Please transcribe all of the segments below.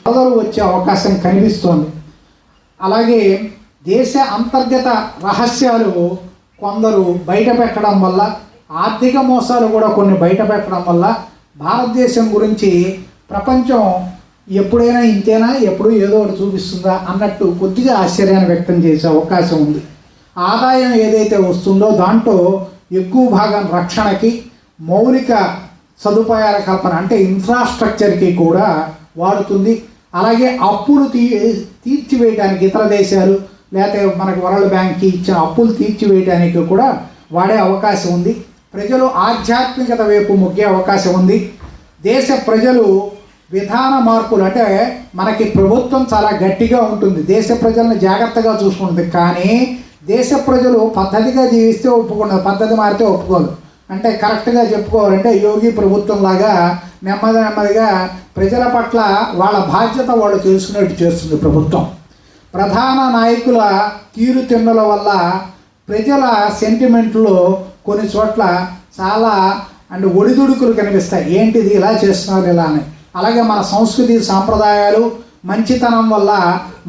వరదలు వచ్చే అవకాశం కనిపిస్తోంది. అలాగే దేశ అంతర్గత రహస్యాలు కొందరు బయట పెట్టడం వల్ల, ఆర్థిక మోసాలు కూడా కొన్ని బయట పెట్టడం వల్ల భారతదేశం గురించి ప్రపంచం ఎప్పుడైనా ఇంతేనా, ఎప్పుడు ఏదో ఒకటి చూపిస్తుందా అన్నట్టు కొద్దిగా ఆశ్చర్యాన్ని వ్యక్తం చేసే అవకాశం ఉంది. ఆదాయం ఏదైతే వస్తుందో దాంట్లో ఎక్కువ భాగం రక్షణకి, మౌలిక సదుపాయాల కల్పన అంటే ఇన్ఫ్రాస్ట్రక్చర్కి కూడా వాడుతుంది. అలాగే అప్పులు తీర్చివేయడానికి ఇతర దేశాలు లేకపోతే మనకు వరల్డ్ బ్యాంక్కి ఇచ్చిన అప్పులు తీర్చివేయడానికి కూడా వాడే అవకాశం ఉంది. ప్రజలు ఆధ్యాత్మికత వైపు మొగ్గే అవకాశం ఉంది. దేశ ప్రజలు విధాన మార్పులు అంటే మనకి ప్రభుత్వం చాలా గట్టిగా ఉంటుంది, దేశ ప్రజలను జాగ్రత్తగా చూసుకుంటుంది. కానీ దేశ ప్రజలు పద్ధతిగా జీవిస్తే ఒప్పుకున్నారు, పద్ధతి మారితే ఒప్పుకోరు. అంటే కరెక్ట్గా చెప్పుకోవాలంటే యోగి ప్రభుత్వం లాగా నెమ్మదిగా ప్రజల పట్ల వాళ్ళ బాధ్యత వాళ్ళు తెలుసుకునేట్టు చేస్తుంది ప్రభుత్వం. ప్రధాన నాయకుల తీరుతెన్నుల వల్ల ప్రజల సెంటిమెంట్లో కొన్ని చోట్ల చాలా ఒడిదుడుకులు కనిపిస్తాయి. ఏంటిది ఇలా చేస్తున్నారు ఇలా అని. అలాగే మన సంస్కృతి సాంప్రదాయాలు మంచితనం వల్ల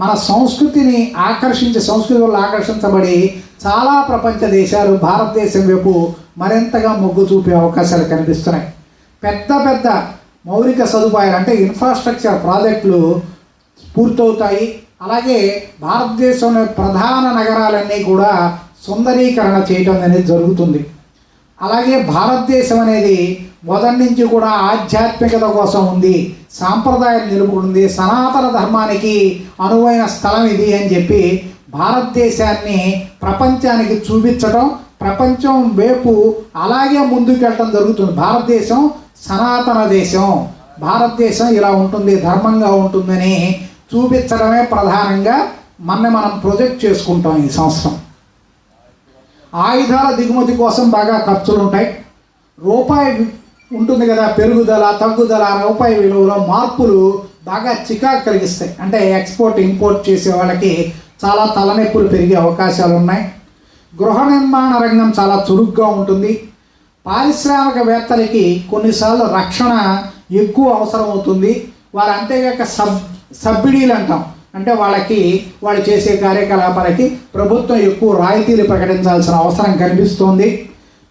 మన సంస్కృతిని సంస్కృతి వల్ల ఆకర్షించబడి చాలా ప్రపంచ దేశాలు భారతదేశం వైపు మరింతగా మొగ్గు చూపే అవకాశాలు కనిపిస్తున్నాయి. పెద్ద మౌలిక సదుపాయాలు అంటే ఇన్ఫ్రాస్ట్రక్చర్ ప్రాజెక్టులు పూర్తవుతాయి. అలాగే భారతదేశంలోని ప్రధాన నగరాలన్నీ కూడా సుందరీకరణ చేయడం అనేది జరుగుతుంది. అలాగే భారతదేశం అనేది మొదటి నుంచి కూడా ఆధ్యాత్మికత కోసం ఉంది, సాంప్రదాయం నిలుపుకుంది, సనాతన ధర్మానికి అనువైన స్థలం ఇది అని చెప్పి భారతదేశాన్ని ప్రపంచానికి చూపించడం, ప్రపంచం వైపు అలాగే ముందుకెళ్ళటం జరుగుతుంది. భారతదేశం సనాతన దేశం, భారతదేశం ఇలా ఉంటుంది, ధర్మంగా ఉంటుందని చూపించడమే ప్రధానంగా మనం ప్రొజెక్ట్ చేసుకుంటాం. ఈ సంవత్సరం ఆయుధాల దిగుమతి కోసం బాగా ఖర్చులు ఉంటాయి. రూపాయి ఉంటుంది కదా, పెరుగుదల తగ్గుదల, రూపాయి విలువలో మార్పులు బాగా చికాకు కలిగిస్తాయి. అంటే ఎక్స్పోర్ట్ ఇంపోర్ట్ చేసే వాళ్ళకి చాలా తలనొప్పులు పెరిగే అవకాశాలు ఉన్నాయి. గృహ నిర్మాణ రంగం చాలా చురుగ్గా ఉంటుంది. పారిశ్రామికవేత్తలకి కొన్నిసార్లు రక్షణ ఎక్కువ అవసరం అవుతుంది. వారు అంతేగాక సబ్సిడీలు అంటాం, అంటే వాళ్ళు చేసే కార్యకలాపాలకి ప్రభుత్వం ఎక్కువ రాయితీలు ప్రకటించాల్సిన అవసరం కనిపిస్తుంది.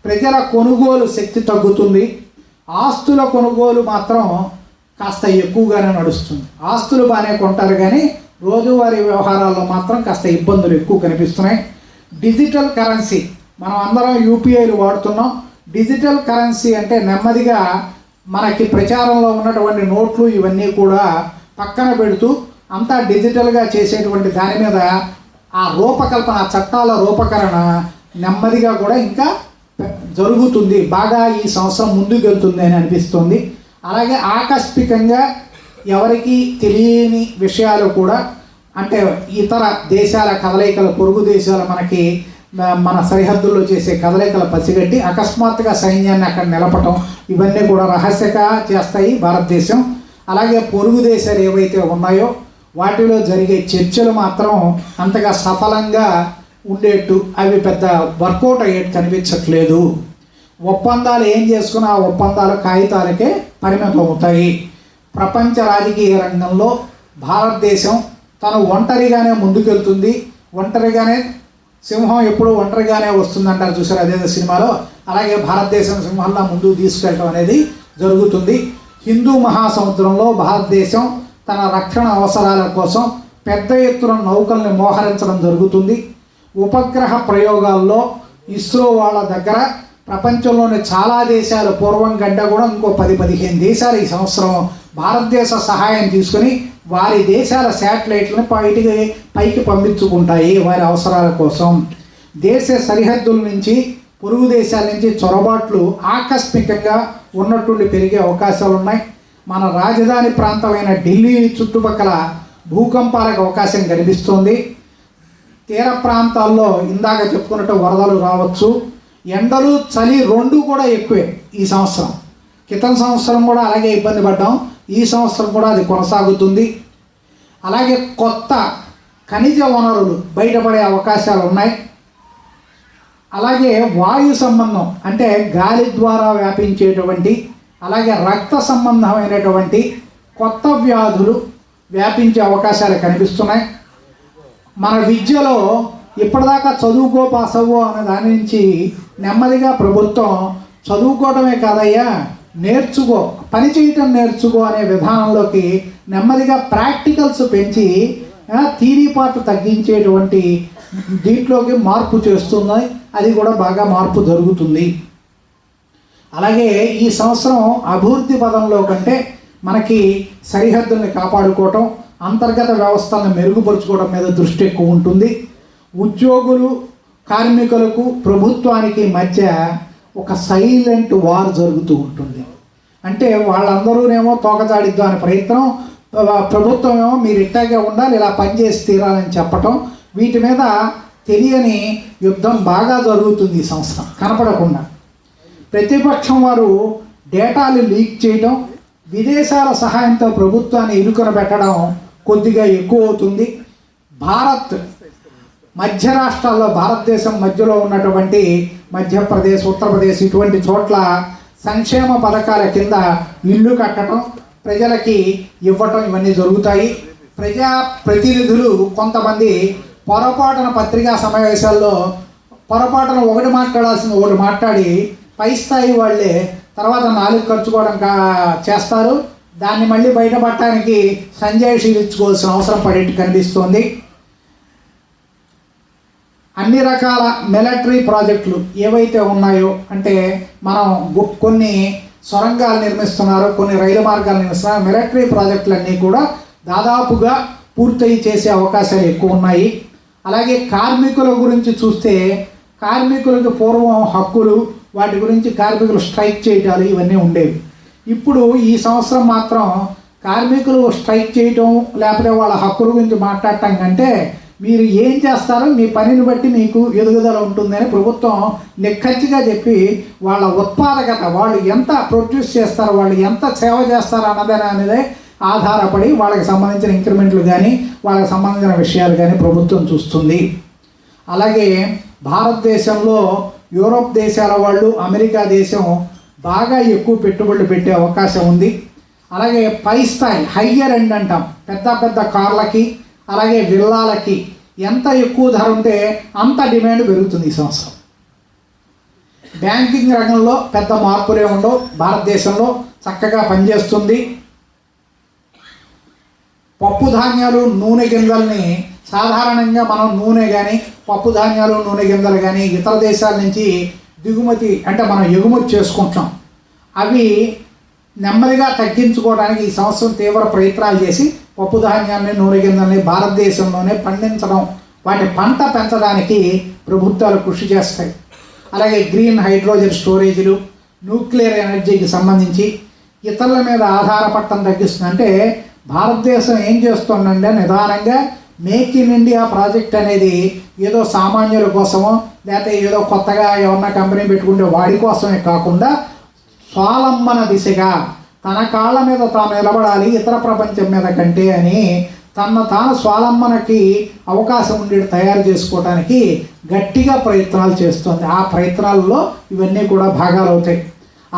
ప్రజల కొనుగోలు శక్తి తగ్గుతుంది. ఆస్తుల కొనుగోలు మాత్రం కాస్త ఎక్కువగానే నడుస్తుంది. ఆస్తులు బాగానే కొంటారు కానీ రోజువారీ వ్యవహారాల్లో మాత్రం కాస్త ఇబ్బందులు ఎక్కువ కనిపిస్తున్నాయి. డిజిటల్ కరెన్సీ మనం అందరం యూపీఐలు వాడుతున్నాం. డిజిటల్ కరెన్సీ అంటే నెమ్మదిగా మనకి ప్రచారంలో ఉన్నటువంటి నోట్లు ఇవన్నీ కూడా పక్కన పెడుతూ అంతా డిజిటల్గా చేసేటువంటి దాని మీద ఆ రూపకల్పన, చట్టాల రూపకరణ నెమ్మదిగా కూడా ఇంకా జరుగుతుంది. బాగా ఈ సంవత్సరం ముందుకు వెళ్తుంది అని అనిపిస్తుంది. అలాగే ఆకస్మికంగా ఎవరికి తెలియని విషయాలు కూడా, అంటే ఇతర దేశాల కదలికలు, పొరుగు దేశాలు మన సరిహద్దుల్లో చేసే కదలికలు పసిగట్టి అకస్మాత్తుగా సైన్యాన్ని అక్కడ నిలపటం, ఇవన్నీ కూడా రహస్యంగా చేస్తాయి భారతదేశం. అలాగే పొరుగు దేశాలు ఏవైతే ఉన్నాయో వాటిలో జరిగే చర్చలు మాత్రం అంతగా సఫలంగా ఉండేట్టు అవి పెద్ద వర్కౌట్ అయ్యేట్టు కనిపించట్లేదు. ఒప్పందాలు ఏం చేసుకున్నా ఆ ఒప్పందాలు కాగితాలకే పరిమితం అవుతాయి. ప్రపంచ రాజకీయ రంగంలో భారతదేశం తను ఒంటరిగానే ముందుకెళ్తుంది. ఒంటరిగానే సింహం ఎప్పుడూ ఒంటరిగానే వస్తుందంటారు చూసారు అదే సినిమాలో, అలాగే భారతదేశం సింహంలా ముందుకు తీసుకెళ్ళటం అనేది జరుగుతుంది. హిందూ మహాసముద్రంలో భారతదేశం తన రక్షణ అవసరాల కోసం పెద్ద ఎత్తున నౌకల్ని మోహరించడం జరుగుతుంది. ఉపగ్రహ ప్రయోగాల్లో ఇస్రో వాళ్ళ దగ్గర ప్రపంచంలోని చాలా దేశాలు పూర్వం కంటే కూడా ఇంకో 10-15 దేశాలు ఈ సంవత్సరం భారతదేశ సహాయం తీసుకొని వారి దేశాల శాటిలైట్లను పైకి పంపించుకుంటాయి వారి అవసరాల కోసం. దేశ సరిహద్దుల నుంచి, పొరుగు దేశాల నుంచి చొరబాట్లు ఆకస్మికంగా ఉన్నట్టుండి పెరిగే అవకాశాలు ఉన్నాయి. మన రాజధాని ప్రాంతమైన ఢిల్లీ చుట్టుపక్కల భూకంపాలకు అవకాశం కనిపిస్తోంది. తీర ప్రాంతాల్లో ఇందాక చెప్పుకున్నట్టు వరదలు రావచ్చు. ఎండలు చలి రెండు కూడా ఎక్కువే ఈ సంవత్సరం. క్రితం సంవత్సరం కూడా అలాగే ఇబ్బంది పడ్డాం, ఈ సంవత్సరం కూడా అది కొనసాగుతుంది. అలాగే కొత్త ఖనిజ వనరులు బయటపడే అవకాశాలు ఉన్నాయి. అలాగే వాయు సంబంధం అంటే గాలి ద్వారా వ్యాపించేటువంటి, అలాగే రక్త సంబంధమైనటువంటి కొత్త వ్యాధులు వ్యాపించే అవకాశాలు కనిపిస్తున్నాయి. మన విద్యలో ఇప్పటిదాకా చదువుకో పాస్ అవ్వో అనే దాని నుంచి నెమ్మదిగా ప్రభుత్వం చదువుకోవడమే కాదయ్యా, నేర్చుకో, పని చేయటం నేర్చుకో అనే విధానంలోకి నెమ్మదిగా ప్రాక్టికల్స్ పెంచి థియరీ పార్ట్ తగ్గించేటువంటి దీంట్లోకి మార్పు చేస్తున్నాయి. అది కూడా బాగా మార్పు జరుగుతుంది. అలాగే ఈ సంవత్సరం అభివృద్ధి పదంలో కంటే మనకి సరిహద్దుల్ని కాపాడుకోవటం, అంతర్గత వ్యవస్థలను మెరుగుపరుచుకోవడం మీద దృష్టి ఎక్కువ ఉంటుంది. ఉద్యోగులు కార్మికులకు ప్రభుత్వానికి మధ్య ఒక సైలెంట్ వార్ జరుగుతూ ఉంటుంది. అంటే వాళ్ళందరూనేమో తోకచాడిద్దాం అనే ప్రయత్నం, ప్రభుత్వం ఏమో మీరు ఇట్టాగే ఉండాలి, ఇలా పనిచేసి తీరాలని చెప్పటం, వీటి మీద తెలియని యుద్ధం బాగా జరుగుతుంది ఈ సంవత్సరం కనపడకుండా. ప్రతిపక్షం వారు డేటాలు లీక్ చేయడం, విదేశాల సహాయంతో ప్రభుత్వాన్ని ఇరుకున పెట్టడం కొద్దిగా ఎక్కువ అవుతుంది. భారత్ మధ్య రాష్ట్రాల్లో, భారతదేశం మధ్యలో ఉన్నటువంటి మధ్యప్రదేశ్, ఉత్తరప్రదేశ్ ఇటువంటి చోట్ల సంక్షేమ పథకాల కింద ఇల్లు కట్టడం, ప్రజలకి ఇవ్వటం ఇవన్నీ జరుగుతాయి. ప్రజాప్రతినిధులు కొంతమంది పొరపాటున పత్రికా సమావేశాల్లో పొరపాటున ఒకటి మాట్లాడాల్సింది ఒకటి మాట్లాడి పై స్థాయి వాళ్ళే తర్వాత నాలుగు ఖర్చుకోవడం చేస్తారు. దాన్ని మళ్ళీ బయటపడటానికి సంజాయిషీలు ఇచ్చుకోవాల్సిన అవసరం పడేట్టు కనిపిస్తోంది. అన్ని రకాల మిలిటరీ ప్రాజెక్టులు ఏవైతే ఉన్నాయో, అంటే మనం కొన్ని సొరంగాలు నిర్మిస్తున్నారు, కొన్ని రైలు మార్గాలు నిర్మిస్తున్నారు, మిలిటరీ ప్రాజెక్టులన్నీ కూడా దాదాపుగా పూర్తయి చేసే అవకాశాలు ఎక్కువ ఉన్నాయి. అలాగే కార్మికుల గురించి చూస్తే, కార్మికులకు పూర్వం హక్కులు, వాటి గురించి కార్మికులు స్ట్రైక్ చేయటాలు ఇవన్నీ ఉండేవి. ఇప్పుడు ఈ సంవత్సరం మాత్రం కార్మికులు స్ట్రైక్ చేయటం లేకపోతే వాళ్ళ హక్కుల గురించి మాట్లాడటం కంటే మీరు ఏం చేస్తారో మీ పనిని బట్టి మీకు ఎదుగుదల ఉంటుందని ప్రభుత్వం నిక్కచ్చిగా చెప్పి వాళ్ళ ఉత్పాదకత, వాళ్ళు ఎంత ప్రొడ్యూస్ చేస్తారో, వాళ్ళు ఎంత సేవ చేస్తారో అన్నదే ఆధారపడి వాళ్ళకి సంబంధించిన ఇంక్రిమెంట్లు కానీ వాళ్ళకి సంబంధించిన విషయాలు కానీ ప్రభుత్వం చూస్తుంది. అలాగే భారతదేశంలో యూరోప్ దేశాల వాళ్ళు, అమెరికా దేశం బాగా ఎక్కువ పెట్టుబడులు పెట్టే అవకాశం ఉంది. అలాగే పై స్థాయి హయ్యర్ ఎండ్ అంటాం, పెద్ద పెద్ద కార్లకి అలాగే విల్లాలకి ఎంత ఎక్కువ ధర ఉంటే అంత డిమాండ్ పెరుగుతుంది ఈ సంవత్సరం. బ్యాంకింగ్ రంగంలో పెద్ద మార్పులే ఉండవు, భారతదేశంలో చక్కగా పనిచేస్తుంది. పప్పు ధాన్యాలు, నూనె గింజల్ని సాధారణంగా మనం నూనె కానీ పప్పు ధాన్యాలు, నూనె గింజలు కానీ ఇతర దేశాల నుంచి దిగుమతి అంటే మనం ఎగుమతి చేసుకుంటాం. అవి నెమ్మదిగా తగ్గించుకోవడానికి ఈ సంవత్సరం తీవ్ర ప్రయత్నాలు చేసి పప్పు ధాన్యాన్ని, నూనె గింజల్ని భారతదేశంలోనే పండించడం, వాటి పంట పెంచడానికి ప్రభుత్వాలు కృషి చేస్తాయి. అలాగే గ్రీన్ హైడ్రోజన్ స్టోరేజీలు, న్యూక్లియర్ ఎనర్జీకి సంబంధించి ఇతరుల మీద ఆధారపడటం తగ్గిస్తుంది. అంటే భారతదేశం ఏం చేస్తుందంటే నిదానంగా మేక్ ఇన్ ఇండియా ప్రాజెక్ట్ అనేది ఏదో సామాన్యుల కోసమో లేకపోతే ఏదో కొత్తగా ఎవరన్నా కంపెనీ పెట్టుకుంటే వాడి కోసమే కాకుండా స్వావలంబన దిశగా తన కాళ్ళ మీద తాను నిలబడాలి ఇతర ప్రపంచం మీద కంటే అని తాను స్వావలంబనకి అవకాశం ఉండేది తయారు చేసుకోవడానికి గట్టిగా ప్రయత్నాలు చేస్తుంది. ఆ ప్రయత్నాల్లో ఇవన్నీ కూడా భాగాలు అవుతాయి.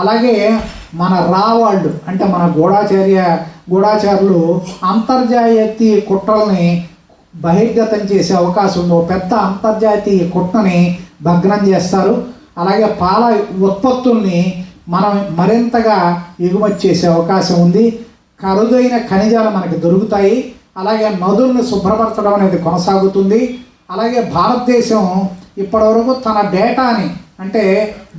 అలాగే మన వాళ్ళు అంటే మన గూఢాచారులు అంతర్జాతీయ కుట్రల్ని బహిర్గతం చేసే అవకాశం ఉంది. పెద్ద అంతర్జాతీయ కుట్రని భగ్నం చేస్తారు. అలాగే పాల ఉత్పత్తుల్ని మనం మరింతగా ఎగుమతి చేసే అవకాశం ఉంది. ఖరీదైన ఖనిజాలు మనకి దొరుకుతాయి. అలాగే నదులను శుభ్రపరచడం అనేది కొనసాగుతుంది. అలాగే భారతదేశం ఇప్పటివరకు తన డేటాని అంటే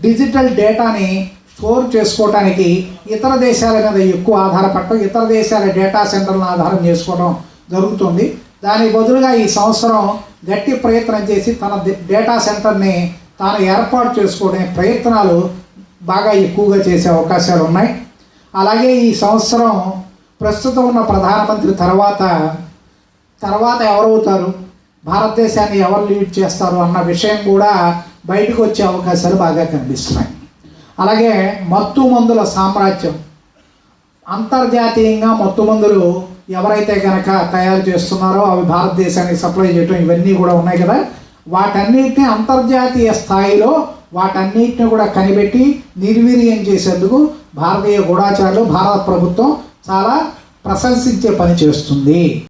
డిజిటల్ డేటాని స్టోర్ చేసుకోవడానికి ఇతర దేశాల మీద ఎక్కువ ఆధారపడటం, ఇతర దేశాల డేటా సెంటర్లను ఆధారం చేసుకోవడం జరుగుతుంది. దానికి బదులుగా ఈ సంవత్సరం గట్టి ప్రయత్నం చేసి తన డేటా సెంటర్ని తాను ఏర్పాటు చేసుకోవడానికి ప్రయత్నాలు బాగా ఎక్కువగా చేసే అవకాశాలు ఉన్నాయి. అలాగే ఈ సంవత్సరం ప్రస్తుతం ఉన్న ప్రధానమంత్రి తర్వాత ఎవరవుతారు, భారతదేశాన్ని ఎవరు లీడ్ చేస్తారు అన్న విషయం కూడా బయటకు వచ్చే అవకాశాలు బాగా కనిపిస్తున్నాయి. అలాగే మత్తు మందుల సామ్రాజ్యం, అంతర్జాతీయంగా మత్తు మందులు ఎవరైతే కనుక తయారు చేస్తున్నారో అవి భారతదేశానికి సప్లై చేయడం ఇవన్నీ కూడా ఉన్నాయి కదా, వాటన్నిటిని అంతర్జాతీయ స్థాయిలో వాటన్నిటిని కూడా కనిపెట్టి నిర్వీర్యం చేసేందుకు భారతీయ గూఢాచారులు, భారత ప్రభుత్వం చాలా ప్రశంసించే పని చేస్తుంది.